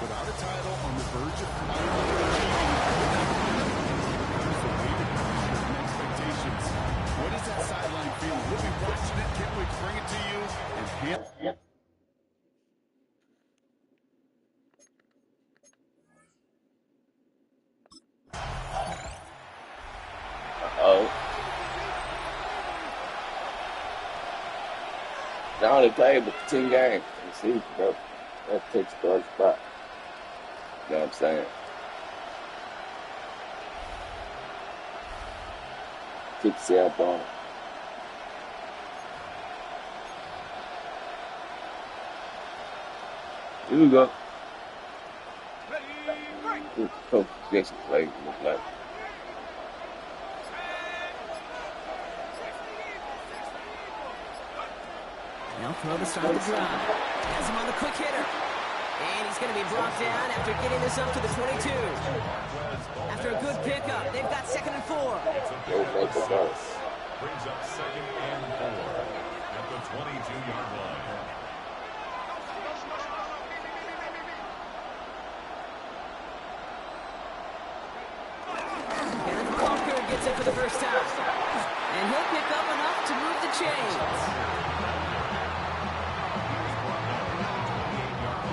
Without a title, on the verge of finally achieving expectations. What is that sideline feeling? We'll be watching it. Can't wait to bring it to you. And They only played but 10 games. You see, bro, that takes first spot. You know what I'm saying? Keep yourself on it. Here we go. Coach Jason play look like. Now throw to start the drive. Has him on the quick hitter. And he's going to be brought down after getting this up to the 22. After a good pickup, they've got 2nd and 4. Brings up 2nd and 4 at the 22-yard line. And Walker gets it for the first time. And he'll pick up enough to move the chains.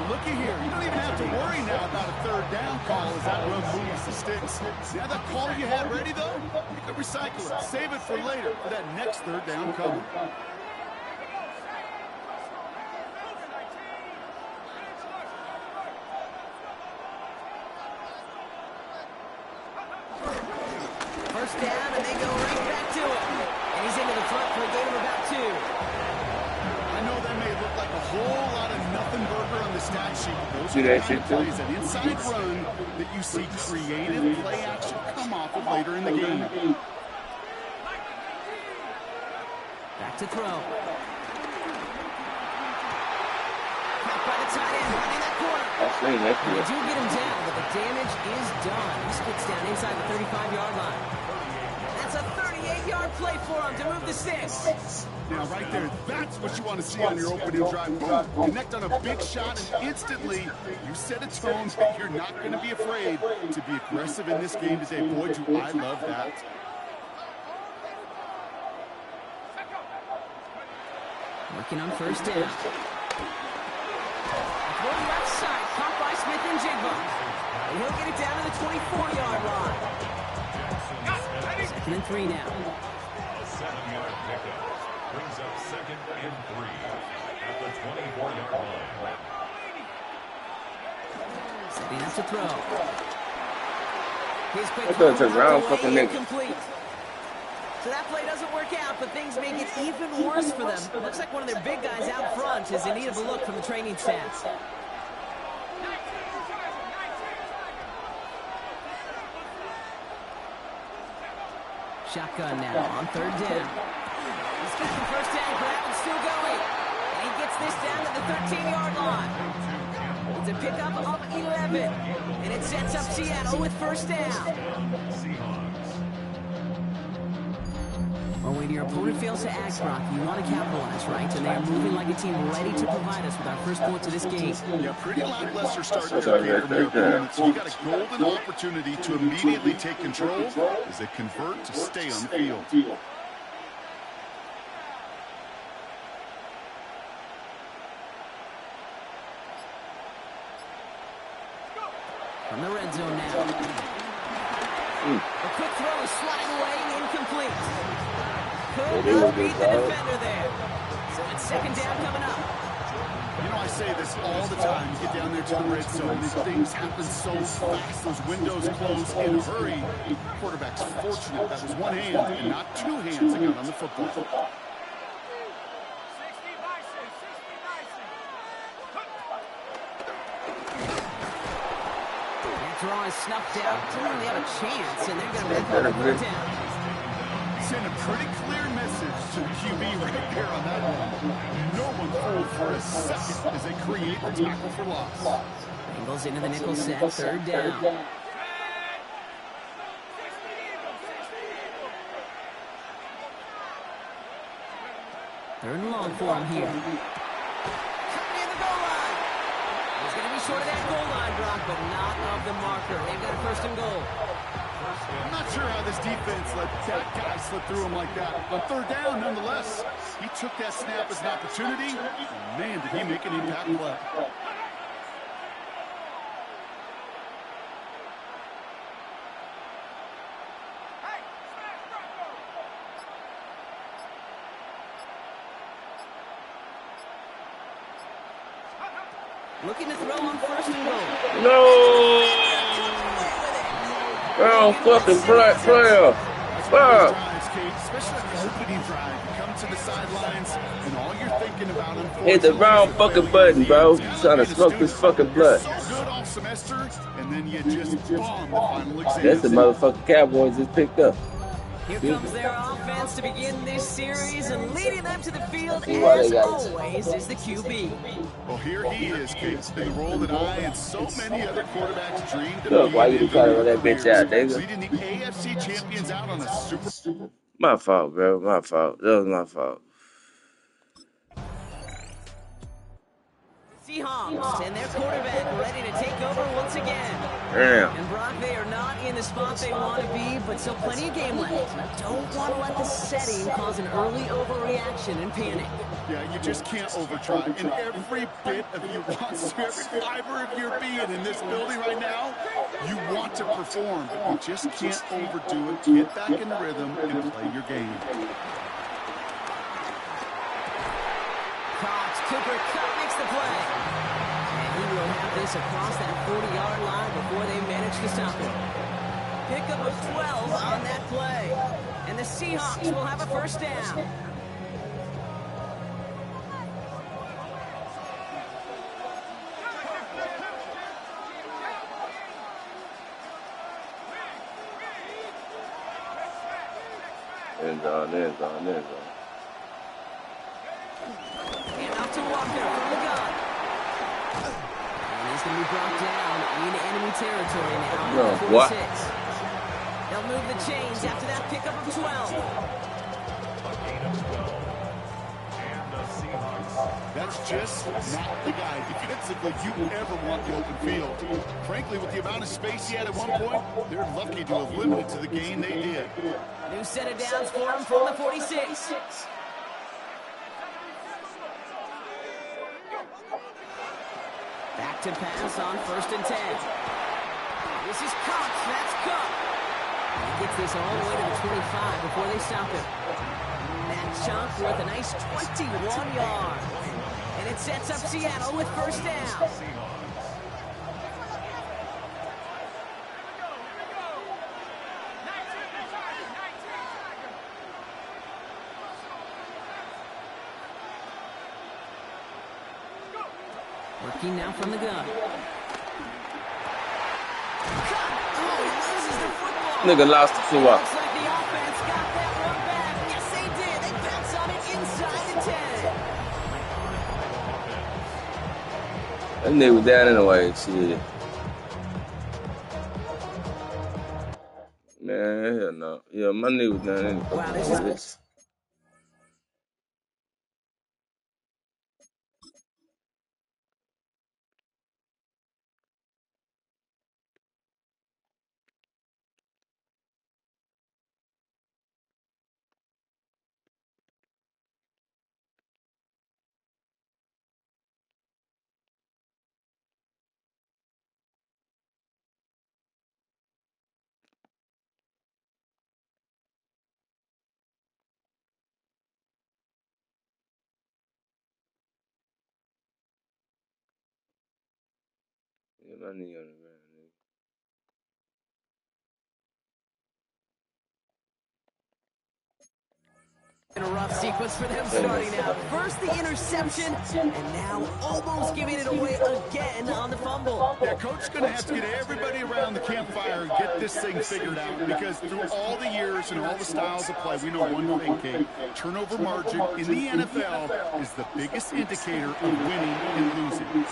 looky here. You don't even have to worry now about a 3rd down call as that run moves the sticks. See how that call you had ready, though? You could recycle it. Save it for later for that next 3rd down coming. First down, and they go right back to it. And he's into the front for a gain of about 2. I know that may look like a whole lot of nothing burger on the stat sheet, but those See are that the kind shit of too? plays, an inside run that you see creative play action come off of later in the game. Back to throw. Caught by the tight end, running that corner. They do get him down, but the damage is done. He splits down inside the 35-yard line. That's a 38-yard play for him to move the sticks. Now, right there, that's what you want to see on your opening drive. Boom, connect on a big shot, and instantly you set a tone that you're not going to be afraid to be aggressive in this game today. Boy, do I love that. Working on first down. One left side, caught by Smith and Jigba. And he'll get it down to the 24-yard line. 2nd and 3 now. A 7-yard pickup brings up 2nd and 3 at the 24-yard line. Setting up to throw. His quick That's a round throw fucking away, nigga. incomplete. So that play doesn't work out, but things make it even worse for them. Looks like one of their big guys out front is in need of a look from the training staff. Shotgun now on 3rd down. He's got the first down grab and still going. And he gets this down to the 13-yard line. It's a pickup of 11. And it sets up Seattle with first down. Well, when your opponent fails to act, Brock, you want to capitalize, right? And they are moving like a team ready to provide us with our first points of this game. Yeah, pretty lackluster start to their game from their opponent. So you got a golden opportunity to immediately take control as they convert to stay on the field. From the red zone now. A quick throw is sliding away, incomplete. Could not beat the defender there. So it's 2nd down coming up. You know, I say this all the time. You get down there to the red zone, these things happen so fast. Those windows close in a hurry. Quarterback's fortunate that was one hand and not 2 hands that got on the football. Draw is snuffed out. Didn't really have a chance, and they're going to make the 4th down. Send a pretty clear message to the QB right there on that one. No one fooled for a second as they create the tackle for loss. Bengals into the nickel set, 3rd down. Third and long for him here. Coming in the goal line. He's going to be short of that goal line, Brock, but not of the marker. They've got a first and goal. I'm not sure how this defense let that guy slip through him like that. On third down, nonetheless, he took that snap as an opportunity. Man, did he make an impact play. Looking to throw on first and goal. No! Oh, fucking player. Fuck. Especially on the opening drive. You come to the sidelines, and all you're thinking about, Hit the wrong fucking button, bro. Trying to smoke this fucking blood. So good all semester, and then you just bomb the final exam. That's the motherfucking Cowboys just picked up. Here comes their offense to begin this series, and leading them to the field, as always, is the QB. Well, here he is, Case, in the role that I and so many other quarterbacks dreamed of. Look, why you trying to run that bitch out, nigga? Leading the AFC champions out on a super. My fault, bro. My fault. That was my fault. Seahawks and their quarterback ready to take over once again. Damn. And Brock, they are not in the spot they want to be, but still plenty of game left. Don't want to let the setting cause an early overreaction and panic. Yeah, you just can't overtry. And every bit of you wants to, every fiber of your being in this building right now, you want to perform, but you just can't overdo it. Get back in the rhythm and play your game. Cooper Cup makes the play. And he will have this across that 40-yard line before they manage to stop him. Pickup of 12 on that play. And the Seahawks will have a first down. End zone. To Walker from the gun. And he's going to be brought down into enemy territory now. No, what? They'll move the chains after that pickup of 12. That's just not the guy defensively you ever want the open field. Frankly, with the amount of space he had at one point, they're lucky to have limited to the gain they did. New set of downs for him from the 46. Back to pass on first and 10. This is Cox. That's Cook. He gets this all the way to the 25 before they stop him. That chunk worth a nice 21 yards. And it sets up Seattle with first down. Working now from the gun. Nigga lost the football. Looks like the offense got that one back. Yes, they did. They bounce on it inside the 10. That nigga was down anyway. Shit. Man, hell no. Yeah, my nigga was down anyway. Wow, this is... Yeah, my knee on the ground, nigga. In a rough sequence for them starting out. First the interception, and now almost giving it away again on the fumble. Yeah, Coach's going to have to get everybody around the campfire and get this thing figured out, because through all the years and all the styles of play, we know one thing, Kate. Turnover margin in the NFL is the biggest indicator of winning and losing.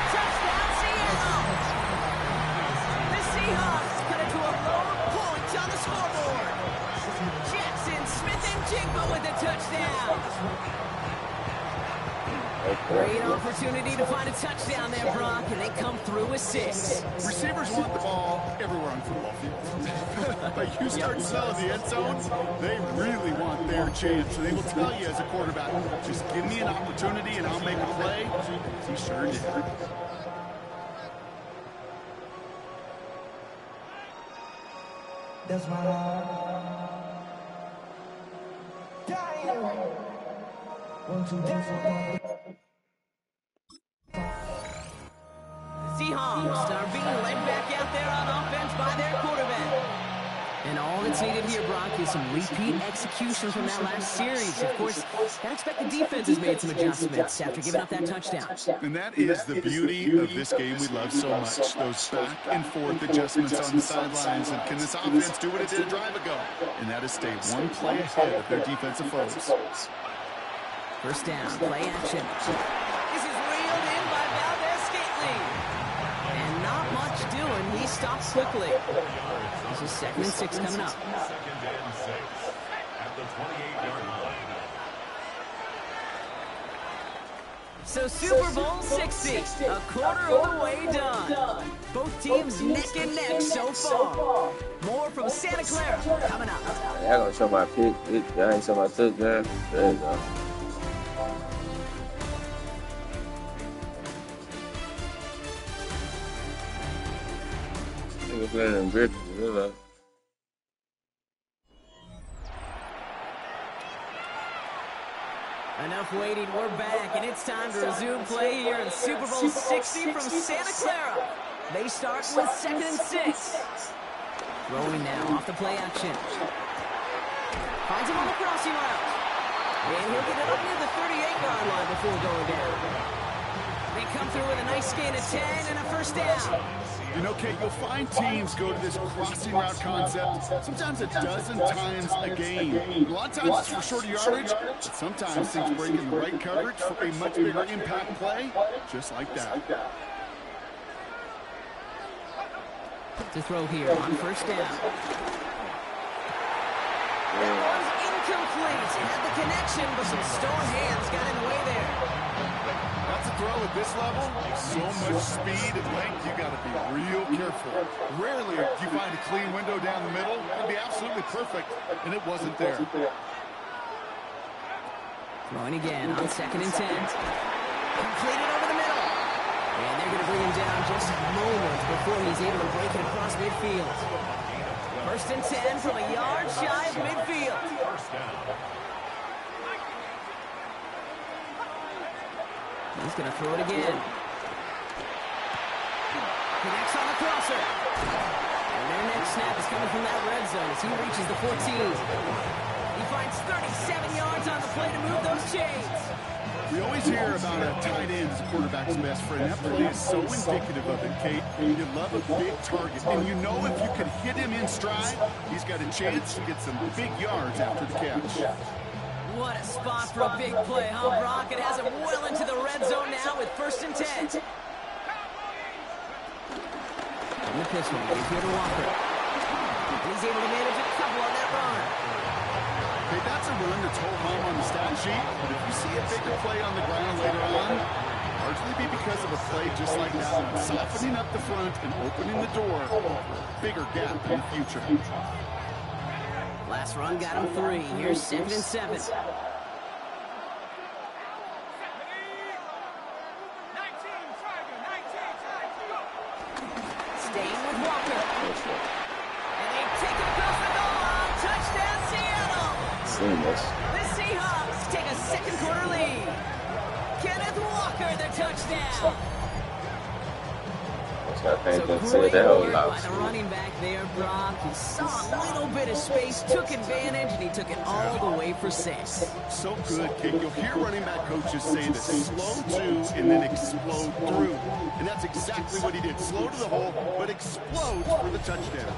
Touchdown, Seattle! The Seahawks cut it to a low point on the scoreboard. Jackson, Smith, and Jigba with the touchdown. Great opportunity to find a touchdown there, Brock, and they come through with 6. Receivers want the ball everywhere on football fields. But you start selling the end zones, they really want their chance. So they will tell you as a quarterback, just give me an opportunity and I'll make a play. He sure did. That's my heart. Seahawks are being led back out there on offense by their quarterback. And all that's needed here, Brock, is some repeat execution from that last series. Of course, gotta expect the defense has made some adjustments after giving up that touchdown. And that is the beauty of this game we love so much. Those back and forth adjustments on the sidelines. And can this offense do what it did a drive ago? And that is stay one play ahead of their defensive foes. First down, play action. This is reeled in by Valdez-Scantling. And not much doing. He stops quickly. This is 2nd and 6 coming up. 2nd and 6 at the 28-yard line. So Super Bowl 60, a quarter of the way done. Both teams neck and neck so far. More from Santa Clara coming up. Y'all gonna show my pick. Y'all ain't show my touchdown. There you go. Nigga playing in Griffin, you know. Enough waiting, we're back, and it's time to resume play here in Super Bowl 60 from Santa Clara. They start with 2nd and 6. Throwing now off the play action. Finds him on the crossing route. And he'll get it up near the 38-yard line before going down. They come through with a nice gain of 10 and a first down. You know, Kate, you'll find teams go to this crossing route concept sometimes a dozen times a game. A lot of times it's for shorter yardage, but sometimes things bring in the right coverage for a much bigger impact play, just like that. To throw here on first down. That was incomplete. It had the connection, but some stone hands got in the way there. That's a throw at this level. So much speed and length, you got to be real careful. Rarely do you find a clean window down the middle. It'd be absolutely perfect, and it wasn't there. Throwing again on 2nd and 10. Completed over the middle. And they're going to bring him down just moments before he's able to break it across midfield. 1st and 10 from a yard shy of midfield. He's going to throw it again. Connects on the crosser. And their next snap is coming from that red zone as he reaches the 14. He finds 37 yards on the play to move those chains. We always hear about a tight end as a quarterback's best friend. That play is so indicative of it, Kate. You love a big target, and you know if you can hit him in stride, he's got a chance to get some big yards after the catch. What a spot for a big play, huh, Brock? It has him well into the red zone now with 1st and 10. And the pitch one, he's here to Walker. And he's able to manage a couple on that run. Okay, that's a run that's whole home on the stat sheet, but if you see a bigger play on the ground later on, largely be because of a play just like that one, softening up the front and opening the door for a bigger gap in the future. Last run got him 3. Here's 2nd and 7. Staying with Walker. And they take it across the goal line. Touchdown, Seattle. The Seahawks take a 2nd quarter lead. Kenneth Walker, the touchdown. So great work by the running back there, Brock. He saw a little bit of space, took advantage, and he took it all the way for 6. So good, Kate. You'll hear running back coaches say this: slow to and then explode through. And that's exactly what he did. Slow to the hole, but explodes for the touchdown.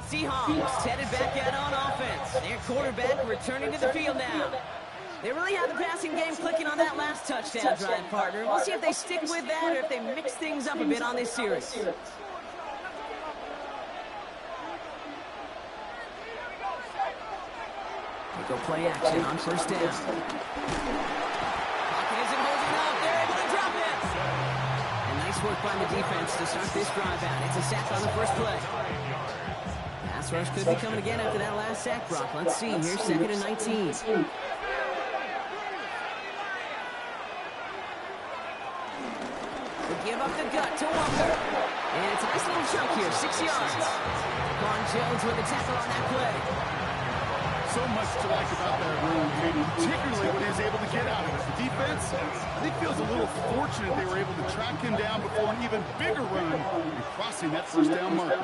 Seahawks headed back out on offense. Their quarterback returning to the field now. They really had the passing game clicking on that last touchdown drive, partner. We'll see if they stick with that or if they mix things up a bit on this series. They go play action on first down. Pocket isn't holding up. They're able to drop it. And nice work by the defense to start this drive out. It's a sack on the first play. Pass rush could be coming again after that last sack, Brock. Let's see. Here's 2nd and 19. Give up the gut to Walker. And it's a nice little chunk here, 6 yards. Vaughn Jones with the tackle on that play. So much to like about that run, particularly when he was able to get out of it. The defense, I think, feels a little fortunate they were able to track him down before an even bigger run and crossing that first down mark.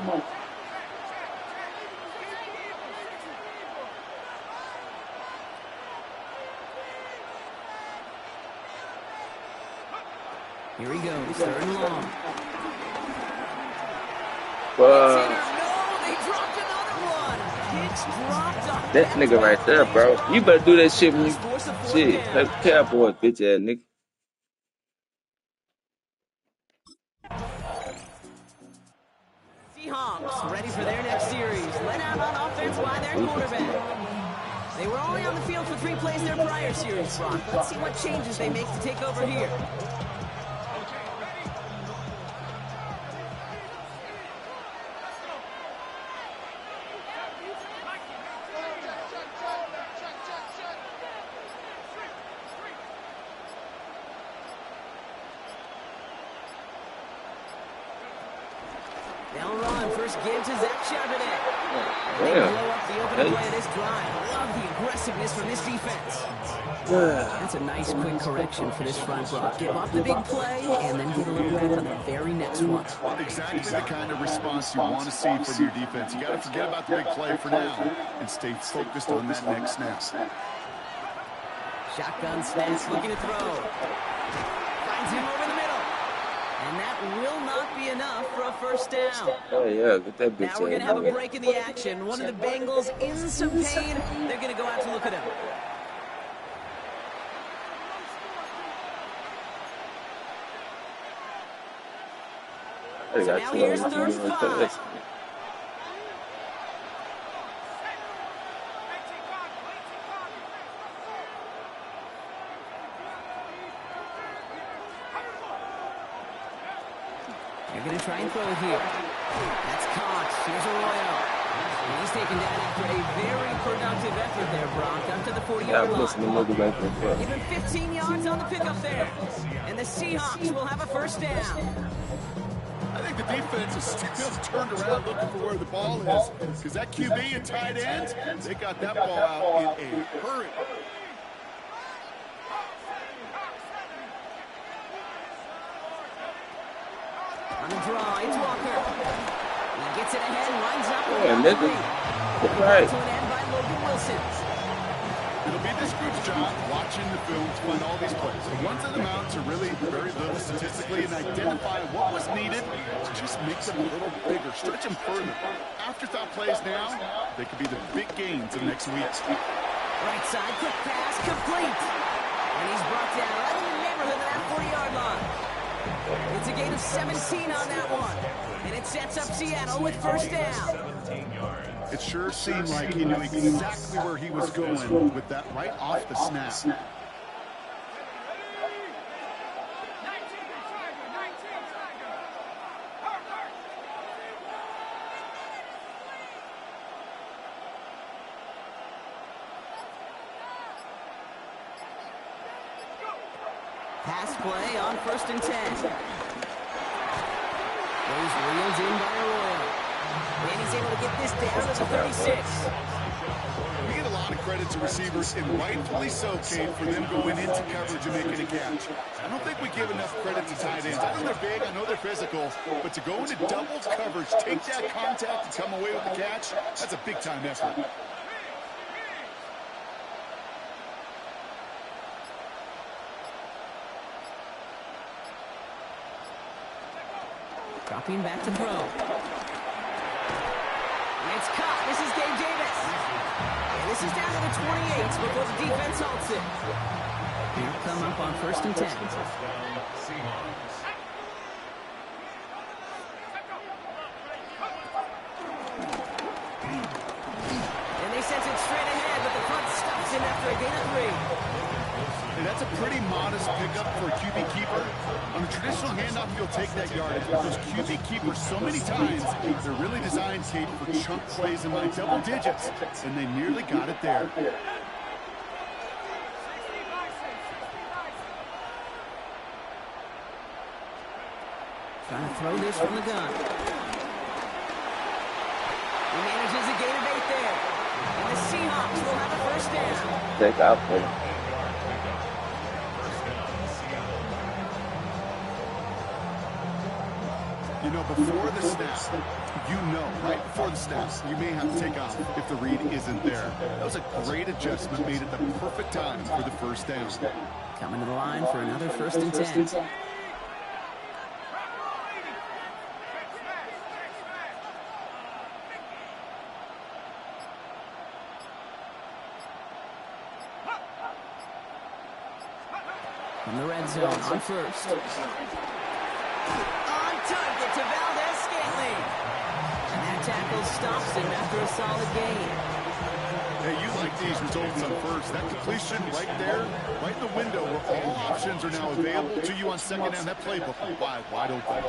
Here he goes, 3rd and long. They dropped another one. Hicks dropped on that nigga right there, bro. You better do that shit when you shit. That Cowboy bitch ass nigga. Seahawks ready for their next series. Let out on offense by their quarterback. They were only on the field for 3 plays their prior series, Brock. Let's see what changes they make to take over here. They'll run. First give to Zach Charbonnet. They blow up the opening play of this drive. Love the aggressiveness from this defense. That's a nice quick correction for this front block. Give up the big play and then get a little back on the very next one. Exactly the kind of response you want to see from your defense. You got to forget about the big play for now and stay focused on that next snap. Shotgun snap, looking to throw. Finds him over the middle. And that will not be enough for a first down. Oh, yeah, get that bitch. Now we're going to have a break in the action. One of the Bengals in some pain. They're going to go out to look at him. So now here's 3rd and 5. They're going to try and throw it here. That's caught. Here's Arroyo. And he's taken down after a very productive effort there, Brock, up to the 40-yard line. Even 15 yards on the pickup there. And the Seahawks will have a first down. I think the defense is still turned around looking for where the ball is, because that QB and tight ends, they got that ball out in a hurry. On the draw, it's Walker. He gets it ahead and lines up with right. to an end by Logan Wilson. It'll be this group's job watching the film to find all these plays. The ones that amount to really very little statistically and identify what was needed to just make them a little bigger, stretch them further. Afterthought plays now, they could be the big gains of next week. Right side, quick pass, complete. And he's brought down right in the neighborhood of that 40-yard line. It's a gain of 17 on that one. And it sets up Seattle with first down. It sure seemed like he knew exactly where he was going with that right off the snap. Pass play on 1st and 10. Goes reeled in by Arroyo. And he's able to get this down to the 36. We get a lot of credit to receivers, and rightfully so, Kate, for them going into coverage and making a catch. I don't think we give enough credit to tight ends. I know they're big, I know they're physical, but to go into double coverage, take that contact, and come away with the catch, that's a big-time effort. Dropping back to throw. And it's caught. This is Gabe Davis. And this is down to the 28 before the defense halts it. He'll come up on 1st and 10. Seahawks. And they sent it straight ahead, but the front stops him after a gain of 3. And that's a pretty modest pickup for a QB keeper. On a traditional handoff, you'll take that yardage. But those QB keepers, so many times, they're really designed, Kate, for chunk plays in my double digits. And they nearly got it there. Trying to throw this from the gun. He manages a gain of 8 there. And the Seahawks will have a 1st down. Take out there. You know, before the snap, right before the snap, you may have to take off if the read isn't there. That was a great adjustment made at the perfect time for the 1st down. Coming to the line for another 1st and 10. From the red zone on 1st. On target to Valdez-Scantling. And that tackle stops him after a solid gain. Hey, you like these results on 1st. That completion right there, right in the window where all options are now available to you on 2nd down. That playbook wide open.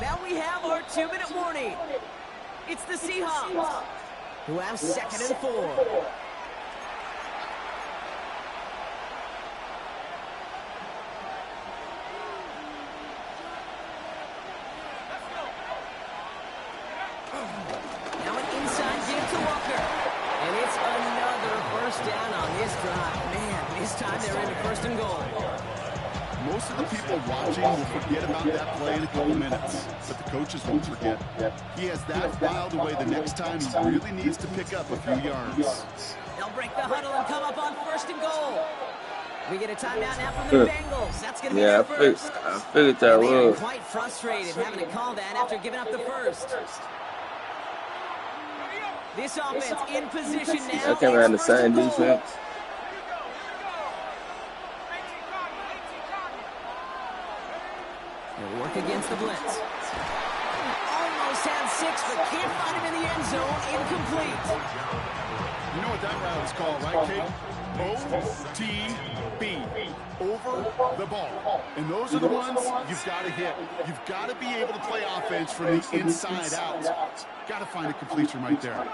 Now we have our 2-minute warning. It's the Seahawks, who have 2nd and 4. Now an inside give to Walker. And it's another 1st down on this drive. Man, this time they're into 1st and goal. Most of the people watching will forget about that play in a couple minutes, but the coaches won't forget. He has that filed away the next time he really needs to pick up a few yards. They'll break the huddle and come up on 1st and goal. We get a timeout now from the Bengals. That's going to be their first. I figured that They are was. quite frustrated having to call that after giving up the 1st. This offense in position now. I came around the same defense. They'll work against the blitz. Almost had 6, but can't find him in the end zone. Incomplete. You know what that route is called, right, Kate? OTB. Over the ball. And those are the ones you've got to hit. You've got to be able to play offense from the inside out. Got to find a completion right there.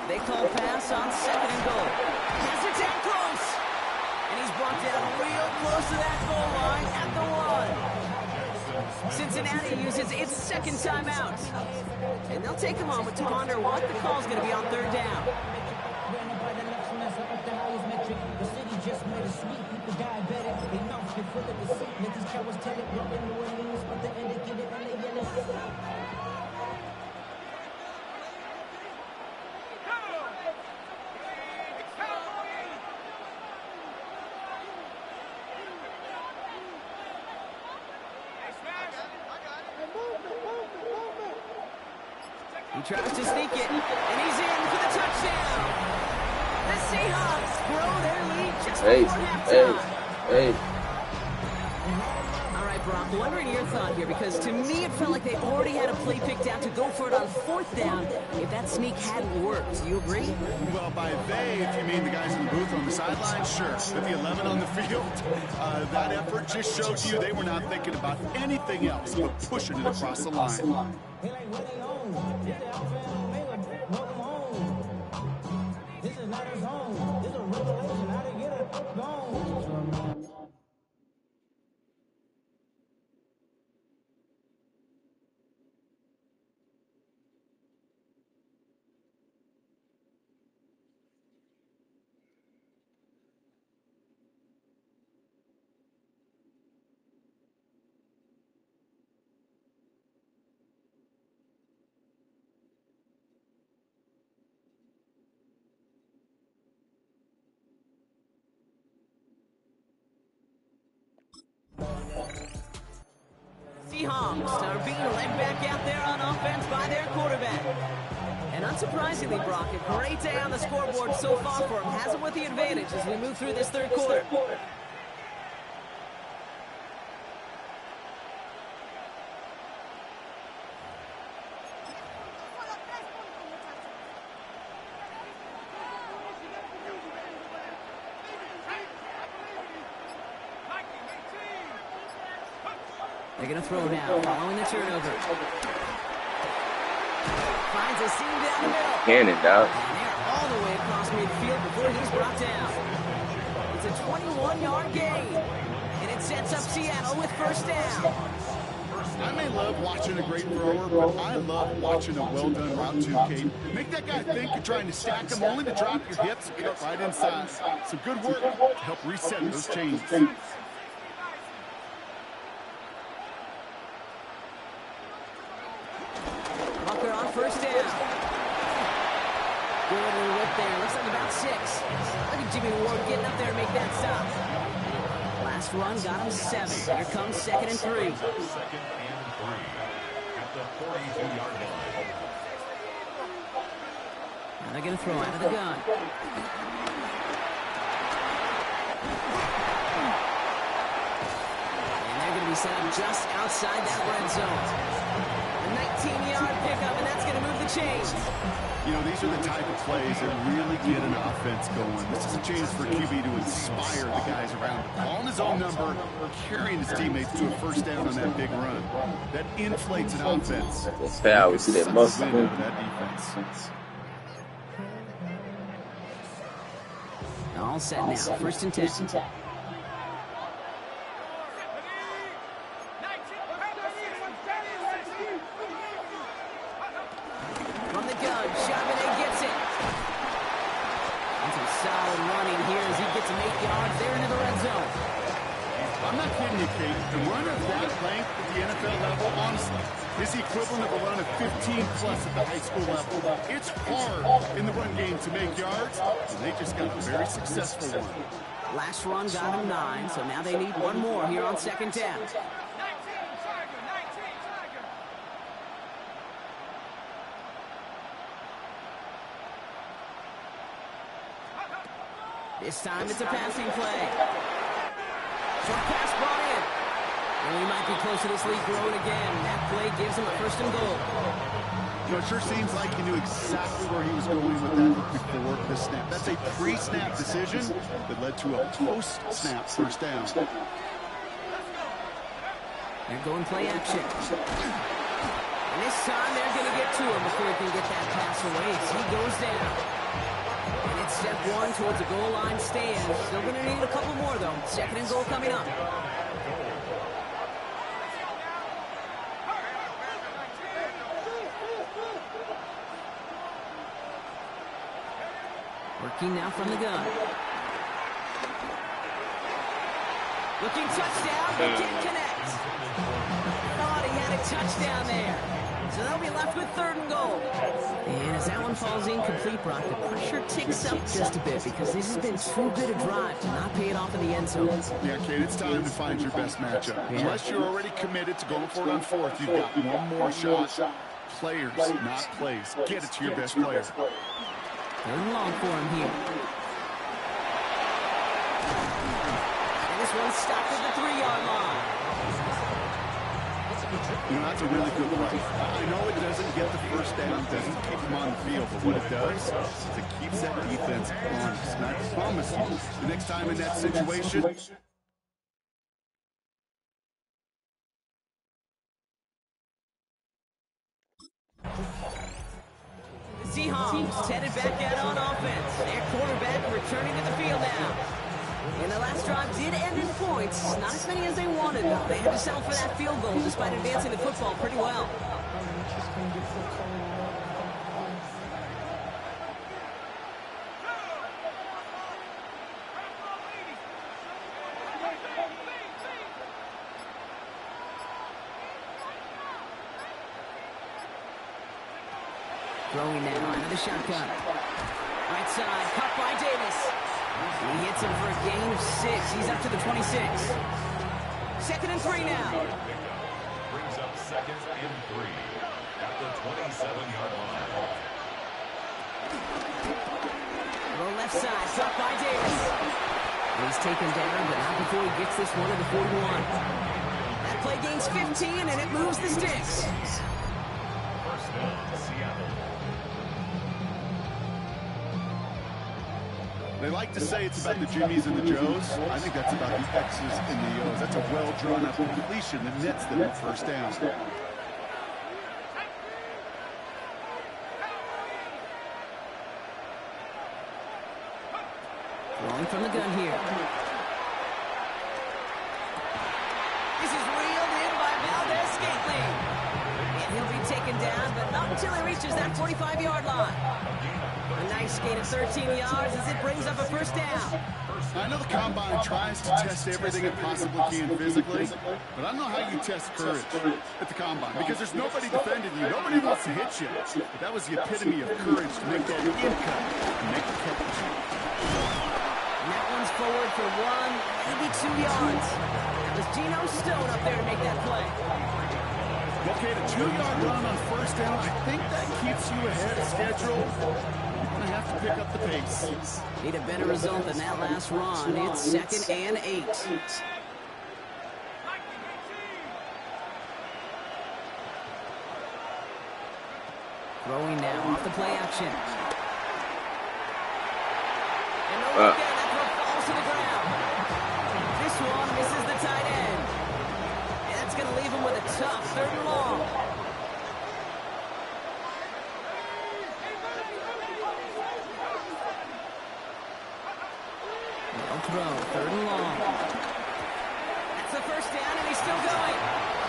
They call pass on 2nd and goal. Has it down close. And he's brought down real close to that goal line at the 1. Cincinnati uses its 2nd timeout. And they'll take a moment to ponder what the call's going to be on 3rd down. He tries to sneak it, and he's in for the touchdown. The Seahawks grow their lead just before halftime. Hey. All right, Brock, wondering your thought here, because to me it felt like they already had a play picked out to go for it on 4th down if that sneak hadn't worked. Do you agree? Well, by they, if you mean the guys in the booth on the sideline, sure. But the 11 on the field, that effort just showed you they were not thinking about anything else but pushing it across the line. Seahawks are being led back out there on offense by their quarterback. And unsurprisingly, Brock, a great day on the scoreboard so far for him. Has him with the advantage as we move through this third quarter. They're going to throw now, following the turnover. Finds a seam down the middle. Cannon, dog. And they're all the way across midfield before he's brought down. It's a 21-yard gain. And it sets up Seattle with first down. I may love watching a great thrower, but I love watching a well-done route too, Kate. Make that guy think you're trying to stack him, only to drop your hips and cut right inside. So good work to help reset those chains. First down. Good little whip there. Looks like about 6. Look at Jimmy Ward getting up there to make that stop. Last run got him 7. Here comes 2nd and 3. Second and 3 at the 42-yard line. Now they're going to throw out of the gun. And they're going to be set up just outside that red zone. 19-yard pickup, and that's going to move the chains. You know, these are the type of plays that really get an offense going. This is a chance for QB to inspire the guys around him. Calling his own number, carrying his teammates to a first down on that big run. That inflates an offense. That's how we see that most of that defense. All set now. First and 10. Is the equivalent of a run of 15-plus at the high school level. It's hard in the run game to make yards, and they just got a very successful one. Last run got him 9, so now they need one more here on 2nd down. This time it's a passing play. Short pass brought in. And we might be close to this lead growing again. That play gives him a 1st and goal. You know, it sure seems like he knew exactly where he was going with that before the snap. That's a pre-snap decision that led to a post-snap first down. They're going play action. And this time they're going to get to him before he can get that pass away. So he goes down. And it's step 1 towards a goal line stand. Still going to need a couple more, though. 2nd and goal coming up. Working now from the gun. Looking touchdown, but can't connect. Thought he had a touchdown there. So they'll be left with 3rd and goal. And as that one falls incomplete, Brock, the pressure ticks up just a bit because this has been too good a drive to not pay it off in the end zone. Yeah, Kate, it's time to find your best matchup. Yeah. Unless you're already committed to going for it on 4th, you've got one more shot. Players, not plays. Get it to your best player. 3rd and long for him here. And this one's stopped at the 3-yard line. You know, that's a really good play. I know it doesn't get the first down, doesn't keep them on the field, but what it does is it keeps that defense honest. And I promise you, the next time in that situation, Seahawks headed back out on offense. Their quarterback returning to the field now. And the last drive did end in points. Not as many as they wanted, though. They had to settle for that field goal despite advancing the football pretty well. Throwing now, another shotgun. Right side, cut by Davis. He hits him for a gain of 6. He's up to the 26. 2nd and 3 now. Brings up 2nd and 3 at the 27-yard line. Low left side, dropped by Davis. And he's taken down, but not before he gets this one to the 41. That play gains 15, and it moves the sticks. First down, Seattle. They like to say it's about the Jimmies and the Joes. I think that's about the X's and the O's. That's a well-drawn-up completion that nets them a first down. Throwing from the gun here. This is reeled in by Valdez-Scantling. And he'll be taken down, but not until he reaches that 45-yard line. A nice gain of 13 yards as it brings up a first down. I know the Combine tries to test everything it possibly can physically, but I don't know how you test courage at the Combine because there's nobody defending you. Nobody wants to hit you. But that was the epitome of courage to make that in-cut and make the catch. And that one's forward for 1, maybe 2 yards. That was Geno Stone up there to make that play. Okay, the 2-yard run on first down, I think that keeps you ahead of schedule. You're going to have to pick up the pace. Need a better result than that last run. It's 2nd and 8. Throwing now off the play action. And no look at that throw falls to the ground. This one misses the tight end. And that's going to leave him with a tough 3rd and long. No throw, 3rd and long. That's the first down, and he's still going.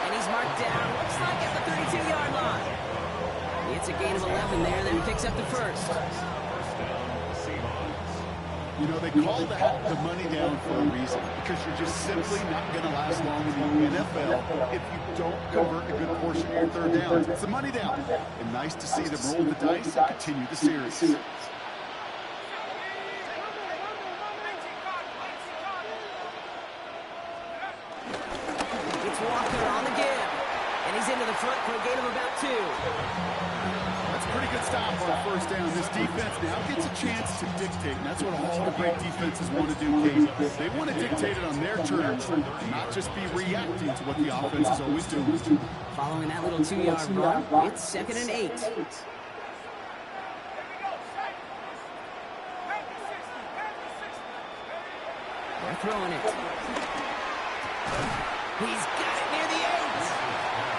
And he's marked down, looks like at the 32-yard line. It's a gain of 11 there, then picks up the first. You know, they call that the money down for a reason, because you're just simply not going to last long in the NFL if you don't convert a good portion of your 3rd downs. It's the money down. And nice to see them roll the dice and continue the series. It's Walker on the give. And he's into the front for a gain of about 2. That's a pretty good stop on first down. This defense now gets a chance to dictate, and that's what all the great defenses want to do, Kate. They want to dictate it on their terms, not just be reacting to what the offense is always doing. Following that little 2-yard run, it's 2nd and 8. They're throwing it. He's got it near the 8.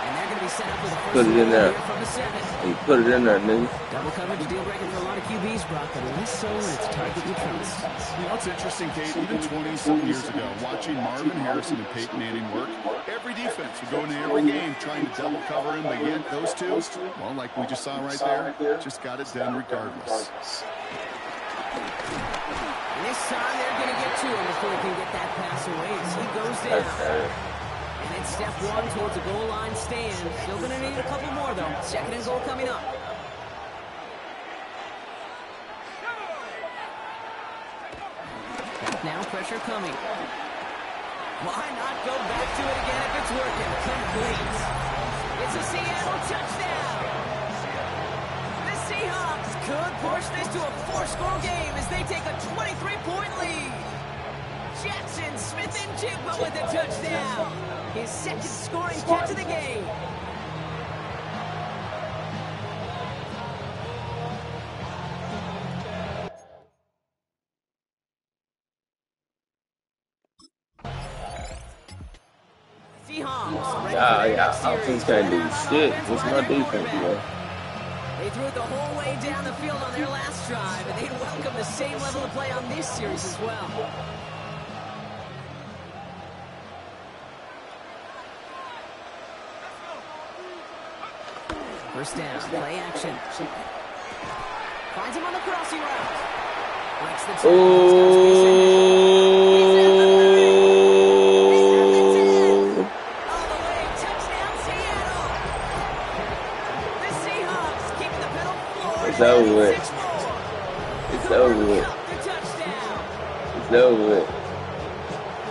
And they're going to be set up with a first down from the 7. He put it in there, nigga. Double coverage deal breaker for a lot of QBs, Brock, but less so when it's target you trust. You know, it's interesting, Kate, even 20-some years ago, watching Marvin Harrison and Peyton Manning work, every defense would go into every game trying to double cover him, but yet those two, well, like we just saw right there, just got it done regardless. And this time they're going to get to him before he can get that pass away as he goes down. And it's step 1 towards a goal line stand. Still going to need a couple more, though. 2nd and goal coming up. Now pressure coming. Why not go back to it again if it's working? Complete. It's a Seattle touchdown. The Seahawks could push this to a 4-score game as they take a 23-point lead. Jackson Smith-Njigba with a touchdown. His 2nd scoring catch of the game. Offense can't do shit. What's my defense, bro? They threw it the whole way down the field on their last drive, and they'd welcome the same level of play on this series as well. First down, play action. Finds him on the crossing route. Breaks the It's over with. It's over with. It's over with.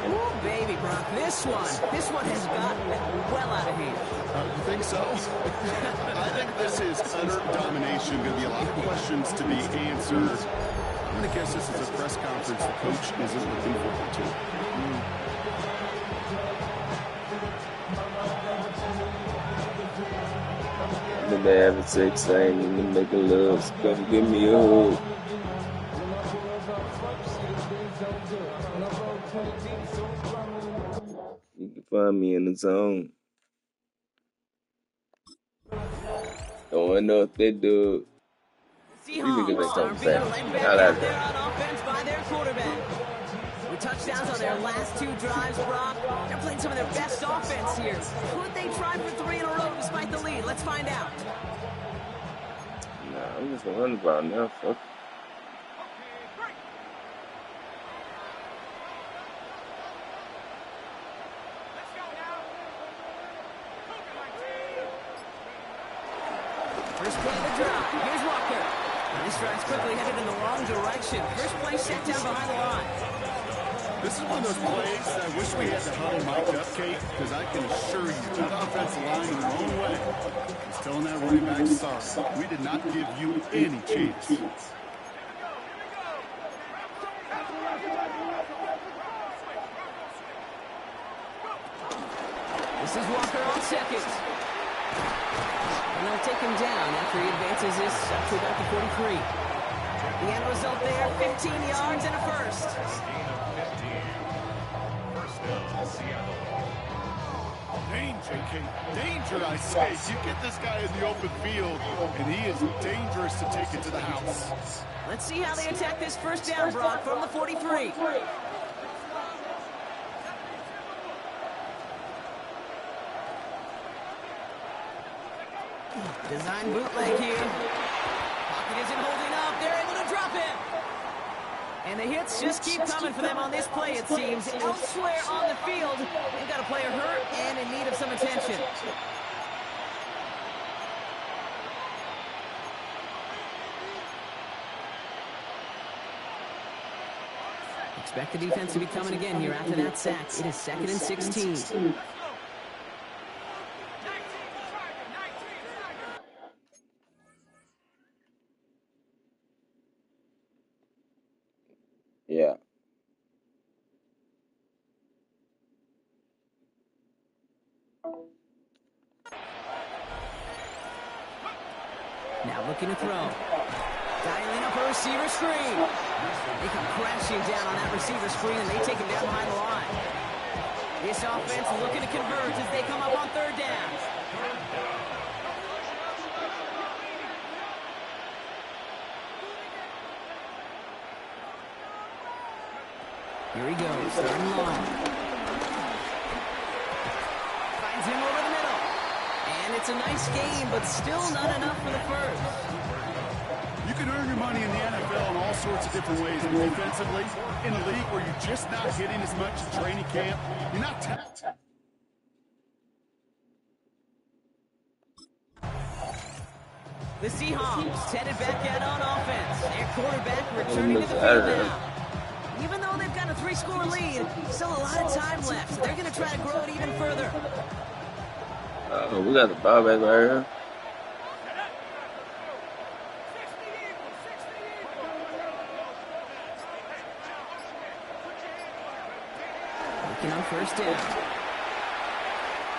Ooh, baby, Brock, this one has gotten well out of hand. You think so? I think this is utter domination. Going to be a lot of questions to be answered. I'm going to guess this is a press conference the coach isn't looking forward to. The man having sex saying and making love. So come give me a hug. You can find me in the zone. Don't know if they do. Seahawks are being led back out there on offense by their quarterback. With touchdowns on their last 2 drives, Brock, they're playing some of their best offense here. Could they try for 3 in a row despite the lead? Let's find out. Nah, I'm just 100 about now. Fuck. First play of the drive. Here's Walker. And this drive's quickly headed in the wrong direction. First play set down behind the line. This is one of those plays that I wish we had the huddle mic'd up, Kate, because I can assure you that offensive line in their own way is telling that running back, sorry, we did not give you any chance. This is Walker on second. And they'll take him down after he advances this up to about the 43. The end result there, 15 yards and a first. Danger, Kate. Danger, I say. You get this guy in the open field, and he is dangerous to take it to the house. Let's see how they attack this first down, Brock, from the 43. Design bootleg here. Pocket isn't holding up. They're able to drop it. And the hits just keep coming for them on this play, it seems. Elsewhere on the field, they've got a player hurt and in need of some attention. Expect the defense to be coming again here after that sack. It is 2nd and 16. Yeah. Now looking to throw. Dialing up a receiver screen. They come crashing down on that receiver screen, and they take him down behind the line. This offense looking to converge as they come up on 3rd down. Here he goes, 3rd and long. Finds him over the middle. And it's a nice game, but still not enough for the first. You can earn your money in the NFL in all sorts of different ways. And defensively, in a league where you're just not hitting as much in training camp, you're not tapped. The Seahawks headed back out on offense. Their quarterback returning to the field now. Even though they've got a 3-score lead, still a lot of time left. So they're going to try to grow it even further. We got the ball back right here. Looking on 1st down.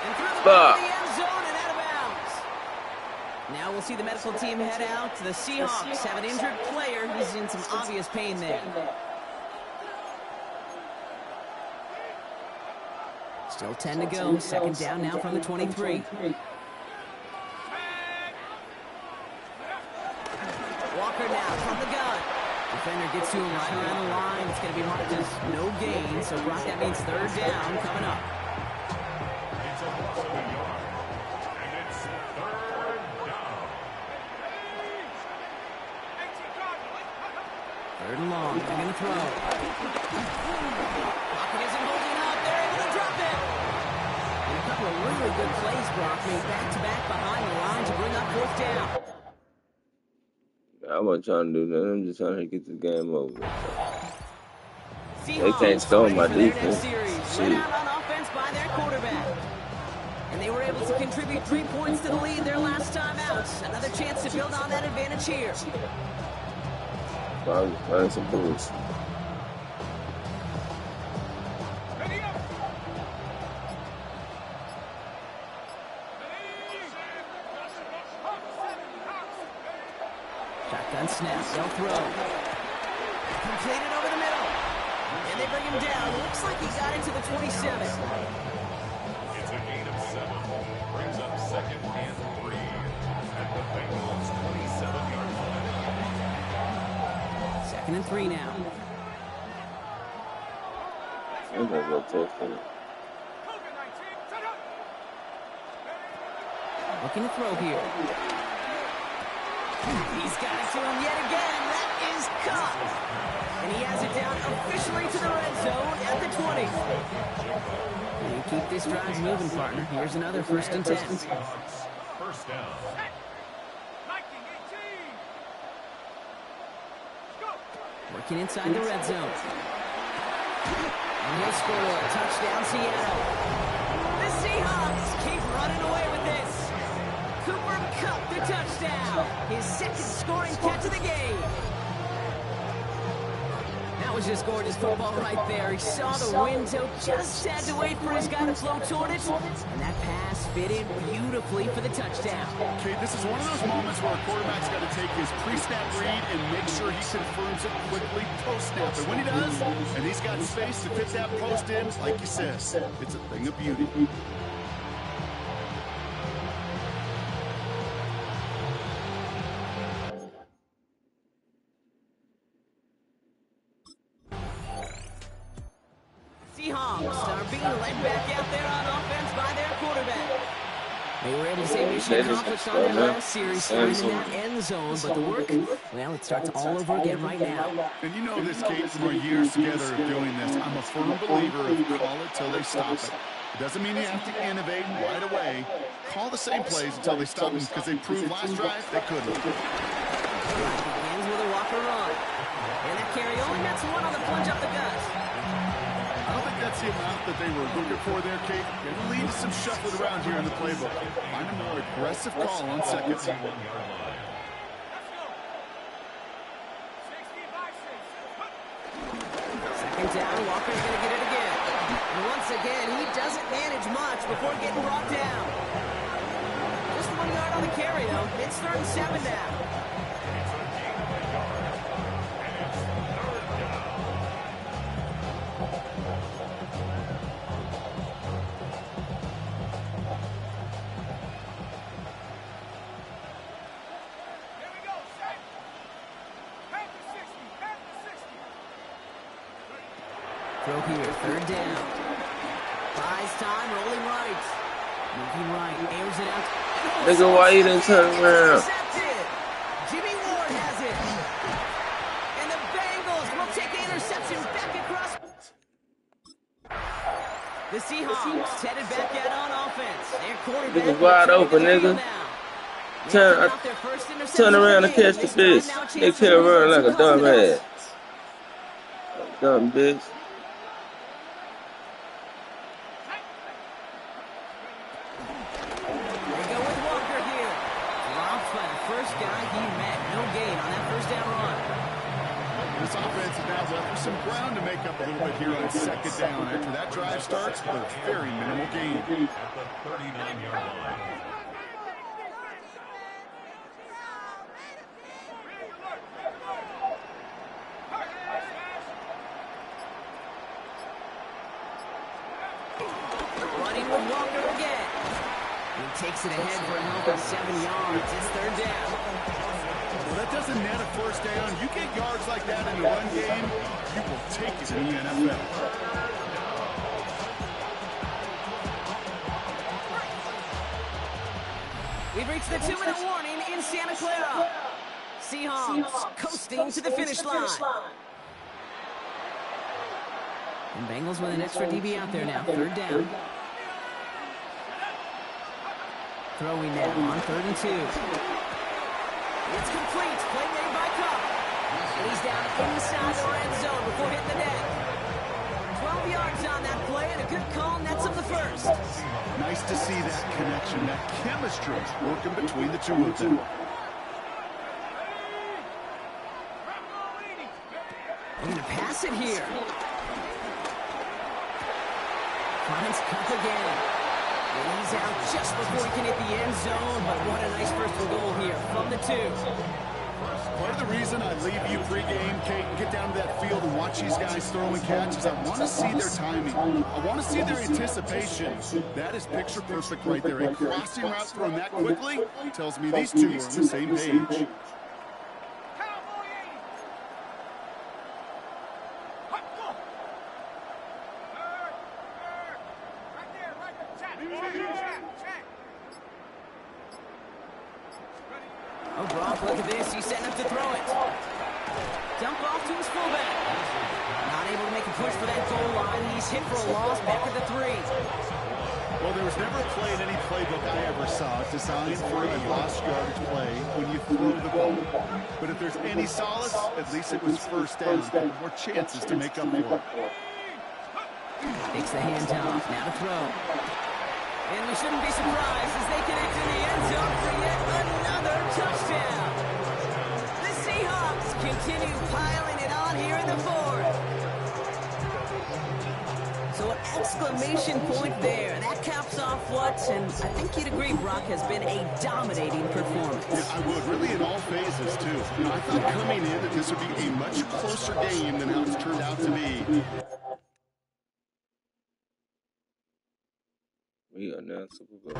And through the back of the end zone and out of bounds. Now we'll see the medical team head out. The Seahawks have an injured player. He's in some obvious pain there. Still 10 to go. 2nd down now from the 23. Walker now from the gun. Defender gets to him right around the line. It's going to be marked as no gain. So, Brock, that means 3rd down coming up. It's a loss of a yard. And it's 3rd down. 3rd and long. They're going to throw. Pocket isn't holding up. They're able to drop it. And a couple of really good plays, Brock, made back-to-back behind the line to bring up 4th down. I wasn't trying to do that. I'm just trying to get this game over. Seahawks They can't stone my ready for their defense. next series. Shit. Right out on And they were able to contribute 3 points to the lead their last time out. Another chance to build on that advantage here. Find some boots. Shotgun snap, they'll throw. Completed over the middle. And they bring him down. Looks like he got into the 27. It's a gain of 7. Brings up 2nd and 3 at the Bengals' 27-yard line. 2nd and 3 now. I'm gonna go touchdown. Looking to throw here. He's got it to him yet again. That is caught. And he has it down officially to the red zone at the 20. And you keep this drive moving, partner. Here's another 1st and 10. First down. Working inside the red zone. And he'll score. Touchdown, Seattle. The Seahawks keep running away with this. Cooper Kupp, the touchdown. His 2nd scoring catch of the game. That was just gorgeous football right there. He saw the window, just had to wait for his guy to flow toward it. And that pass fit in beautifully for the touchdown. Okay, this is one of those moments where a quarterback's got to take his pre-snap read and make sure he confirms it quickly post-snap. And when he does, and he's got space to fit that post in, like you said, it's a thing of beauty. Seahawks are being led back out there on offense by their quarterback. They were able to say mission accomplished on their last series, finding that end zone, but the work, well, it starts all over again right now. And you know this, Kate, from our years together of doing this. I'm a firm believer of call it till they stop it. It doesn't mean you have to innovate right away. Call the same plays until they stop them, because they proved last drive they couldn't. Begins with a Walker run. And that carry only gets one on the plunge up the gut. I don't think that's the amount that they were looking for there, Kate. It'll lead to some shuffling around here in the playbook. Find a more aggressive call on 2nd. Second down, Walker's going to get it again. And once again, he doesn't manage much before getting brought down. Just 1 yard on the carry, though. It's 3rd and 7 now. Throw here, 3rd down. Buys time, rolling right. Moving right, airs it out. Nigga, why you didn't turn around? Jimmy Ward has it. And the Bengals will take the interception back across. The Seahawks headed back out on offense. Their quarterback Nigga wide open, nigga. Turn around and catch the bitch. They can't run like a dumb ass. Dumb bitch. This offense is now left with some ground to make up a little bit here on 2nd down. After that drive starts, a very minimal gain. At the 39-yard line. Running with Walker again. He takes it ahead for a healthy 7 yards. It's 3rd down. Well, that doesn't net a 1st down. You get yards like that in the run game, you will take it in the NFL. We've reached the 2-minute warning in Santa Clara. Seahawks coasting to the finish line. And Bengals with an extra DB out there now. 3rd down. Throwing now on 3rd and 2. It's complete. Play made by Kupp. And he's down inside the red zone before hitting the net. 12 yards on that play and a good call nets up the first. Nice to see that connection, that chemistry working between the two of them. They're going to pass it here. Finds Cup again. And he's out just before he can hit the end zone, but what a nice first and goal here from the 2. Part of the reason I leave you pregame, Kate, and get down to that field and watch these guys throw and catch is I want to see their timing. I want to see their anticipation. That is picture perfect right there. A crossing route thrown that quickly tells me these two are on the same page. Oh, Brock, look at this. He's setting up to throw it. Dump off to his fullback. Not able to make a push for that goal line. He's hit for a loss back at the 3. Well, there was never a play in any playbook I ever saw designed for a lost yardage play when you throw the ball. But if there's any solace, at least it was first down. More chances to make up for it. Takes the handoff. Now to throw. And we shouldn't be surprised as they connect in the end zone for yet another touchdown. The Seahawks continue piling it on here in the 4th. So an exclamation point there. That caps off what, and I think you'd agree, Brock, has been a dominating performance. Yeah, I would, really in all phases, too. You know, I thought coming in that this would be a much closer game than how it's turned out to be. We are now Super Bowl.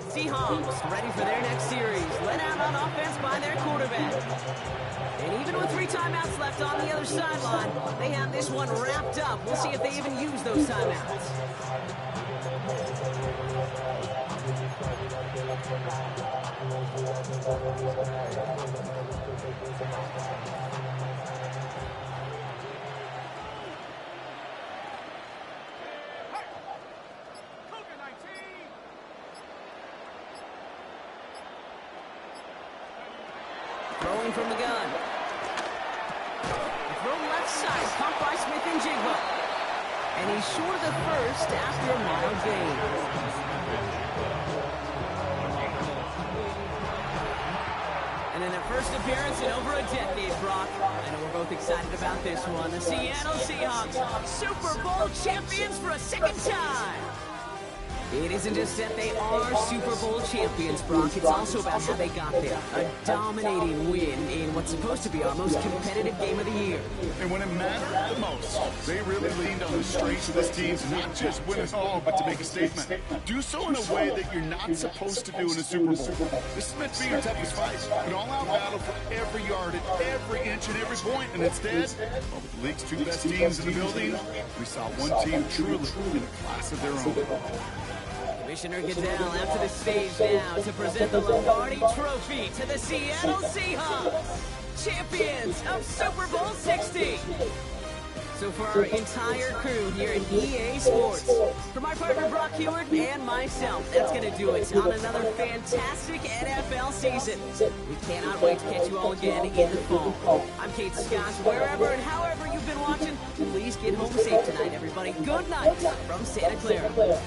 Seahawks ready for their next series. Led out on offense by their quarterback. And even with 3 timeouts left on the other sideline, they have this one wrapped up. We'll see if they even use those timeouts. Throwing from the gun. Throw left side, caught by Smith and Jigba. And he's short of the first after a mild gain. And in their first appearance in over a decade, Brock, I know we're both excited about this one. The Seattle Seahawks, Super Bowl champions for a second time. It isn't just that they are Super Bowl champions, Brock. It's also about how they got there. A dominating win in what's supposed to be our most competitive game of the year. And when it mattered the most, they really leaned on the strengths of this team to not just win it all, but to make a statement. Do so in a way that you're not supposed to do in a Super Bowl. This is meant to be your toughest fight. An all-out battle for every yard, at every inch, and every point. And instead, well, with the league's 2 best teams in the building, we saw one team truly in a class of their own. Commissioner Goodell out to the stage now to present the Lombardi Trophy to the Seattle Seahawks, champions of Super Bowl 60. So for our entire crew here at EA Sports, for my partner Brock Heward and myself, that's going to do it on another fantastic NFL season. We cannot wait to catch you all again in the fall. I'm Kate Scott. Wherever and however you've been watching, please get home safe tonight, everybody. Good night from Santa Clara.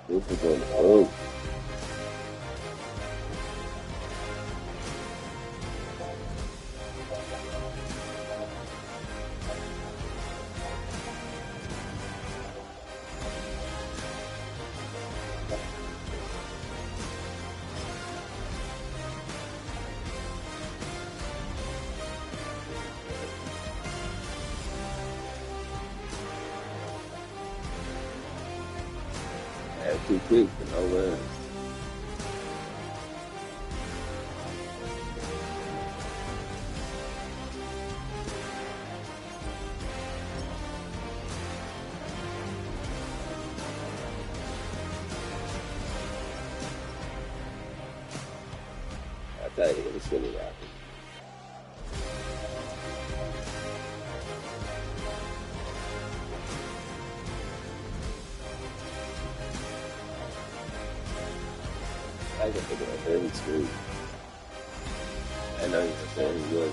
Super Bowl. Oh. Too quick for no runs. I tell you, it's really rapid. I can figure out 30 speed. Shoot. I know you're saying he was.